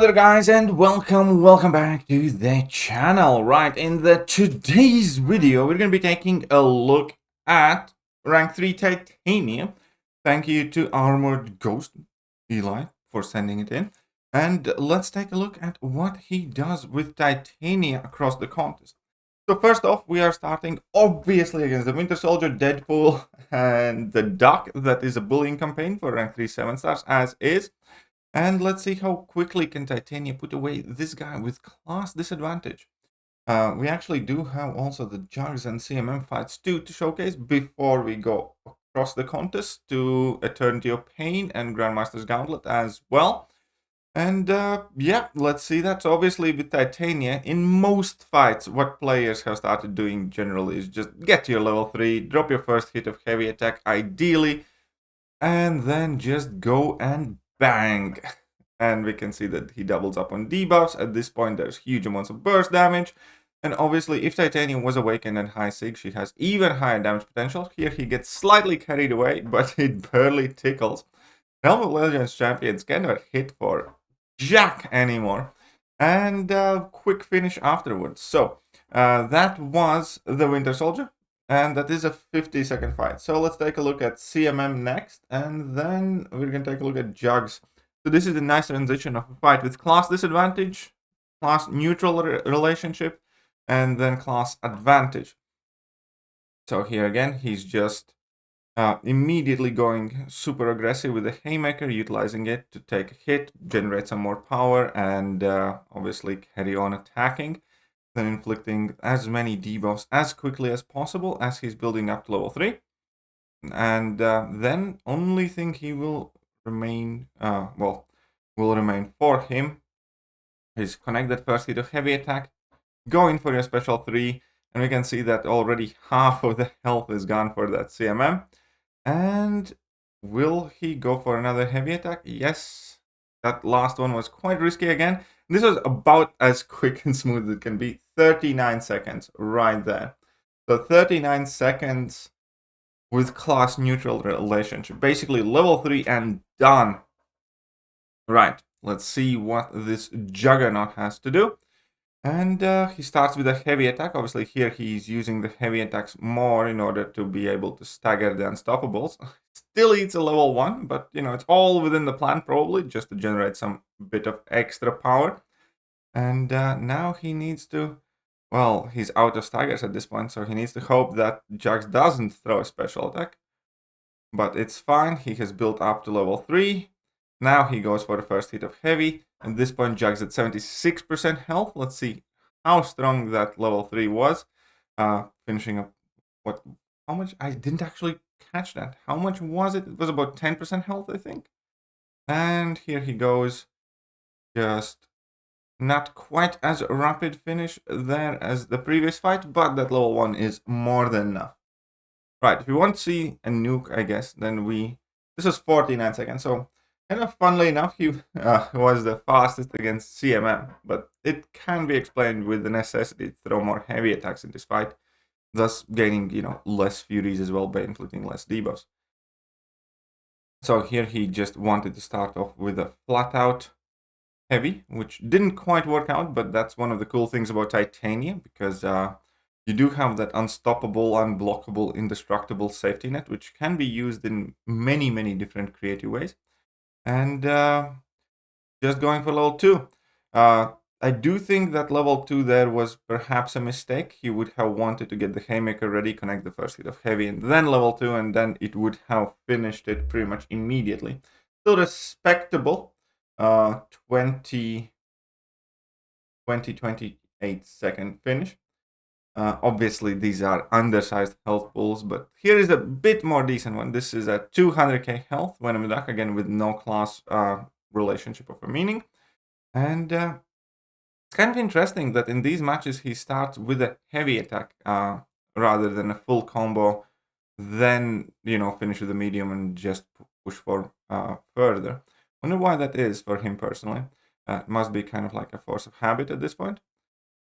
Hello there guys and welcome back to the channel. Right, in today's video we're going to be taking a look at rank 3 Titania. Thank you to Armored Ghost Eli for sending it in. And let's take a look at what he does with Titania across the contest. So first off, we are starting obviously against the Winter Soldier, Deadpool and the Duck. That is a bullying campaign for rank 3 7 stars as is. And let's see how quickly can Titania put away this guy with class disadvantage. We actually do have also the Jugs and CMM fights too to showcase before we go across the contest to Eternity of Pain and Grandmaster's Gauntlet as well. And yeah, let's see that. So obviously with Titania, in most fights, what players have started doing generally is just get to your level 3, drop your first hit of heavy attack ideally, and then just go and bang. And we can see that he doubles up on debuffs. At this point, there's huge amounts of burst damage. And obviously, if Titania was awakened and high sig, she has even higher damage potential. Here he gets slightly carried away, but it barely tickles. Realm of Legends champions cannot hit for jack anymore. And quick finish afterwards. So that was the Winter Soldier. And that is a 50-second fight. So let's take a look at CMM next. And then we're going to take a look at Jugs. So this is a nice transition of a fight with class disadvantage, class neutral relationship, and then class advantage. So here again, he's just immediately going super aggressive with the Haymaker, utilizing it to take a hit, generate some more power, and obviously carry on attacking. Then inflicting as many debuffs as quickly as possible as he's building up to level 3. And then only thing he will remain, will remain for him is connect that first hit of heavy attack, go in for your special 3, and we can see that already half of the health is gone for that CMM. And will he go for another heavy attack? Yes. That last one was quite risky again. This was about as quick and smooth as it can be. 39 seconds right there. So 39 seconds with class neutral relationship. Basically level 3 and done. Right, let's see what this Juggernaut has to do. And he starts with a heavy attack. Obviously here he's using the heavy attacks more in order to be able to stagger the Unstoppables. Still eats a level 1, but you know, it's all within the plan probably, just to generate some bit of extra power. And now he needs to, well, he's out of staggers at this point, so he needs to hope that Jugs doesn't throw a special attack. But it's fine, he has built up to level 3. Now he goes for the first hit of heavy. At this point, Jugs at 76% health. Let's see how strong that level 3 was. Finishing up, how much? I didn't actually catch that. How much was it? It was about 10% health, I think. And here he goes. Just not quite as rapid finish there as the previous fight, but that level 1 is more than enough. Right, if we want to see a nuke, I guess, then this was 49 seconds, so kind of funnily enough, he was the fastest against CMM, but it can be explained with the necessity to throw more heavy attacks in this fight, thus gaining, you know, less furies as well by inflicting less debuffs. So here he just wanted to start off with a flat-out heavy, which didn't quite work out, but that's one of the cool things about Titania, because you do have that unstoppable, unblockable, indestructible safety net, which can be used in many, many different creative ways. And just going for level 2. I do think that level 2 there was perhaps a mistake. He would have wanted to get the Haymaker ready, connect the first hit of heavy, and then level 2, and then it would have finished it pretty much immediately. Still respectable. 28 second finish. Obviously, these are undersized health pools, but here is a bit more decent one. This is a 200k health when I'm Duck, again with no class relationship of a meaning. And it's kind of interesting that in these matches he starts with a heavy attack rather than a full combo, then, you know, finish with a medium and just push for further. Wonder why that is for him personally. It must be kind of like a force of habit at this point.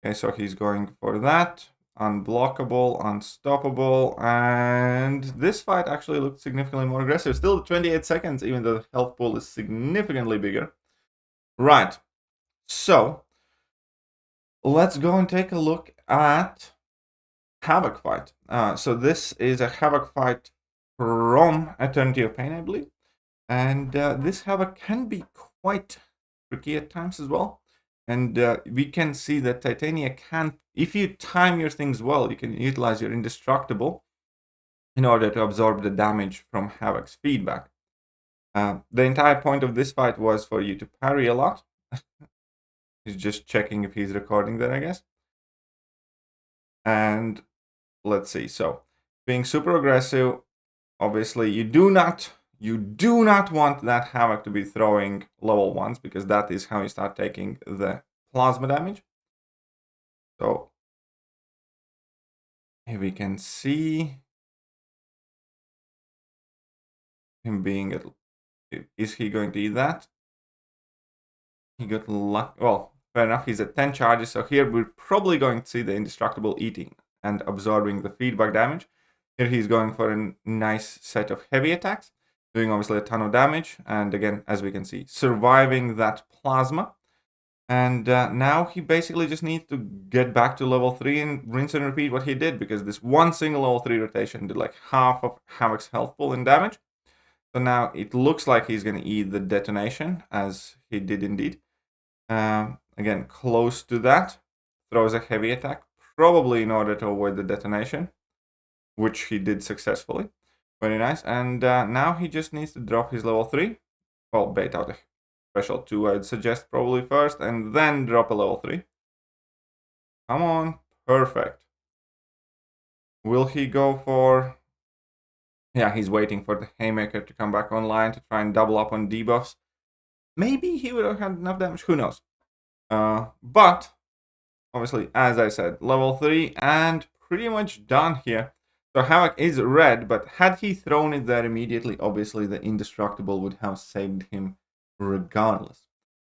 Okay, so he's going for that. Unblockable, unstoppable, and this fight actually looked significantly more aggressive. Still 28 seconds, even though the health pool is significantly bigger. Right, So let's go and take a look at Havok fight. So this is a Havok fight from Eternity of Pain, I believe. And this Havok can be quite tricky at times as well. And we can see that Titania can, if you time your things well, you can utilize your Indestructible in order to absorb the damage from Havok's feedback. The entire point of this fight was for you to parry a lot. He's just checking if he's recording that, I guess. And let's see. So being super aggressive, obviously you do not want that Havok to be throwing level 1s, because that is how you start taking the plasma damage. So here we can see him being at, is he going to eat that? He got luck. Well, fair enough, he's at 10 charges, so here we're probably going to see the Indestructible eating and absorbing the feedback damage. Here he's going for a nice set of heavy attacks, doing obviously a ton of damage, and again, as we can see, surviving that plasma. And now he basically just needs to get back to level 3 and rinse and repeat what he did, because this one single level 3 rotation did like half of Havok's health pool in damage. So now it looks like he's going to eat the detonation, as he did indeed. Again, close to that, throws a heavy attack, probably in order to avoid the detonation, which he did successfully. Very nice. And now he just needs to drop his level 3. Well, bait out a special 2, I'd suggest probably first, and then drop a level 3. Come on. Perfect. Will he go for... Yeah, he's waiting for the Haymaker to come back online to try and double up on debuffs. Maybe he would have had enough damage, who knows. But, obviously, as I said, level 3 and pretty much done here. So Havok is red, but had he thrown it there immediately, obviously the Indestructible would have saved him regardless.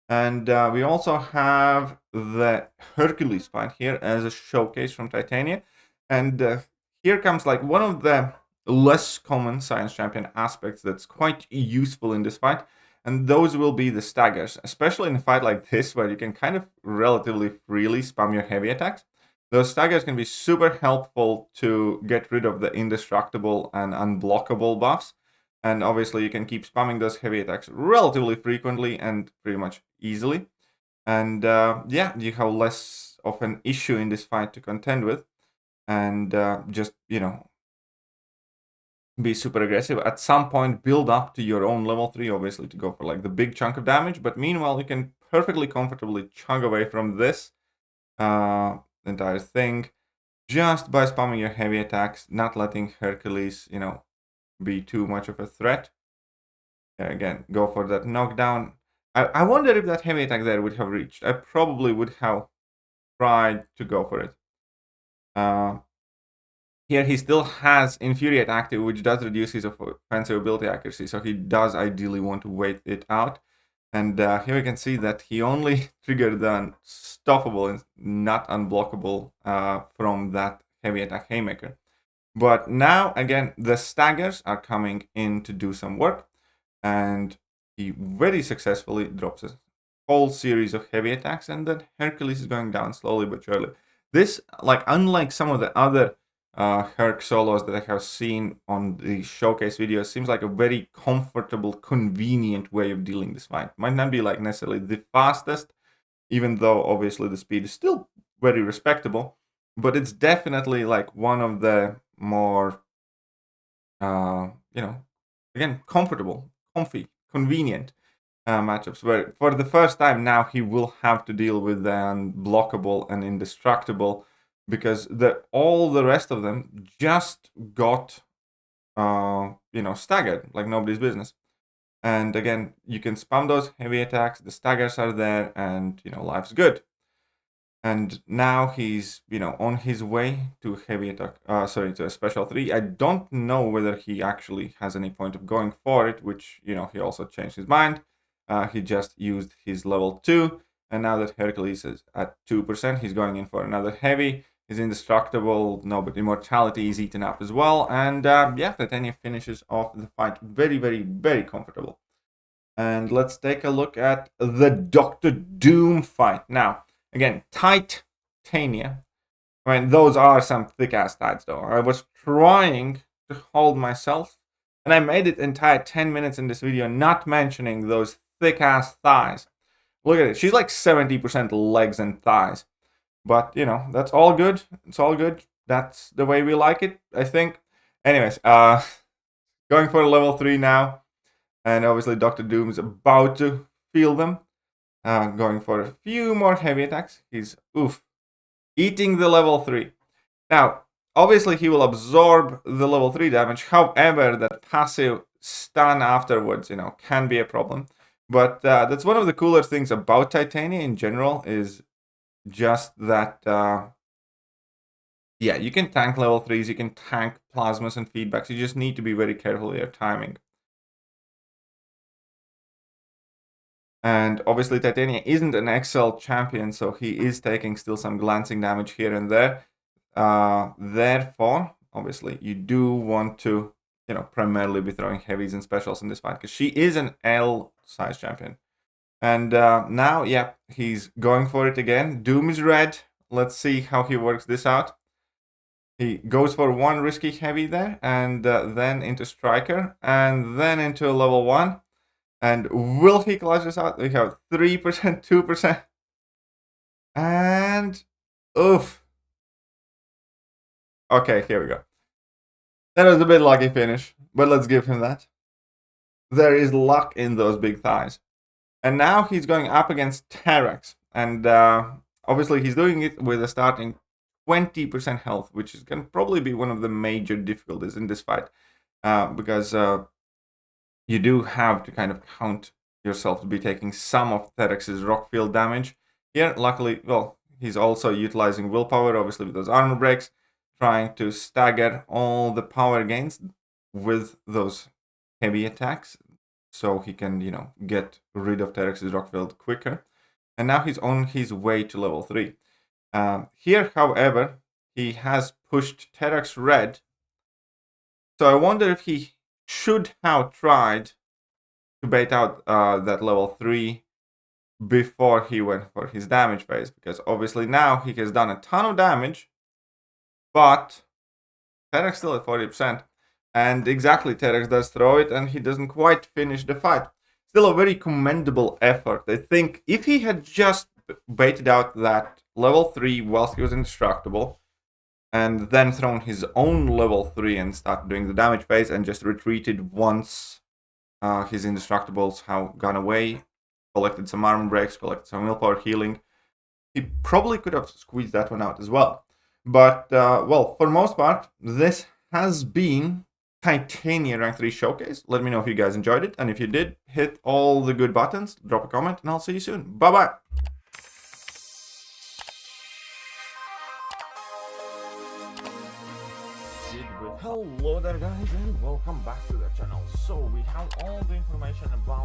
And we also have the Hercules fight here as a showcase from Titania. And here comes like one of the less common Science Champion aspects that's quite useful in this fight. And those will be the staggers, especially in a fight like this where you can kind of relatively freely spam your heavy attacks. Those staggers can be super helpful to get rid of the indestructible and unblockable buffs. And obviously you can keep spamming those heavy attacks relatively frequently and pretty much easily. And yeah, you have less of an issue in this fight to contend with. And just, you know, be super aggressive. At some point, build up to your own level 3, obviously, to go for like the big chunk of damage. But meanwhile, you can perfectly comfortably chug away from this entire thing just by spamming your heavy attacks, not letting Hercules, you know, be too much of a threat. Again, go for that knockdown. I wonder if that heavy attack there would have reached. I probably would have tried to go for it. Here he still has Infuriate active, which does reduce his offensive ability accuracy, so he does ideally want to wait it out. And here we can see that he only triggered the unstoppable and not unblockable from that heavy attack Haymaker. But now, again, the staggers are coming in to do some work, and he very successfully drops a whole series of heavy attacks, and then Hercules is going down slowly but surely. This, like, unlike some of the other Herc solos that I have seen on the showcase videos, seems like a very comfortable, convenient way of dealing this fight. Might not be like necessarily the fastest, even though obviously the speed is still very respectable, but it's definitely like one of the more, you know, again, comfortable, comfy, convenient matchups, where for the first time now he will have to deal with the unblockable and indestructible, because all the rest of them just got, you know, staggered like nobody's business. And again, you can spam those heavy attacks, the staggers are there, and, you know, life's good. And now he's, you know, on his way to heavy attack, to a special 3. I don't know whether he actually has any point of going for it, which, you know, he also changed his mind. He just used his level 2, and now that Hercules is at 2%, he's going in for another heavy. He's indestructible, no, but immortality is eaten up as well. And yeah, Titania finishes off the fight very, very, very comfortable. And let's take a look at the Doctor Doom fight. Now, again, Titania. I mean, those are some thick-ass tights, though. I was trying to hold myself, and I made it entire 10 minutes in this video, not mentioning those thick-ass thighs. Look at it. She's like 70% legs and thighs. But, you know, that's all good. It's all good. That's the way we like it, I think. Anyways, going for level 3 now. And obviously Dr. Doom's about to feel them. Going for a few more heavy attacks. He's, eating the level 3. Now, obviously he will absorb the level 3 damage. However, that passive stun afterwards, you know, can be a problem. But that's one of the cooler things about Titania in general, is just that, yeah, you can tank level 3s, you can tank plasmas and feedbacks. You just need to be very careful with your timing. And obviously Titania isn't an XL champion, so he is taking still some glancing damage here and there. Therefore, obviously, you do want to, you know, primarily be throwing heavies and specials in this fight, because she is an L size champion. And now, yeah, he's going for it again. Doom is red. Let's see how he works this out. He goes for one risky heavy there, and then into Striker, and then into a level 1. And will he clutch this out? We have 3%, 2%. And oof. Okay, here we go. That was a bit lucky finish, but let's give him that. There is luck in those big thighs. And now he's going up against Terrax. And obviously he's doing it with a starting 20% health, which is going to probably be one of the major difficulties in this fight. Because you do have to kind of count yourself to be taking some of Therax's rock field damage. Here, luckily, well, he's also utilizing willpower, obviously with those armor breaks, trying to stagger all the power gains with those heavy attacks, so he can, you know, get rid of Terrax's rock field quicker. And now he's on his way to level 3. Here, however, he has pushed Terrax red. So I wonder if he should have tried to bait out that level 3 before he went for his damage phase, because obviously now he has done a ton of damage, but Terrax still at 40%. And exactly, Terrax does throw it, and he doesn't quite finish the fight. Still a very commendable effort. I think if he had just baited out that level 3 whilst he was indestructible, and then thrown his own level 3 and started doing the damage phase, and just retreated once his indestructibles have gone away, collected some armor breaks, collected some willpower healing, he probably could have squeezed that one out as well. But, well, for most part, this has been Titania Rank 3 Showcase. Let me know if you guys enjoyed it, and if you did, hit all the good buttons, drop a comment, and I'll see you soon. Bye-bye! Hello there guys, and welcome back to the channel. So we have all the information about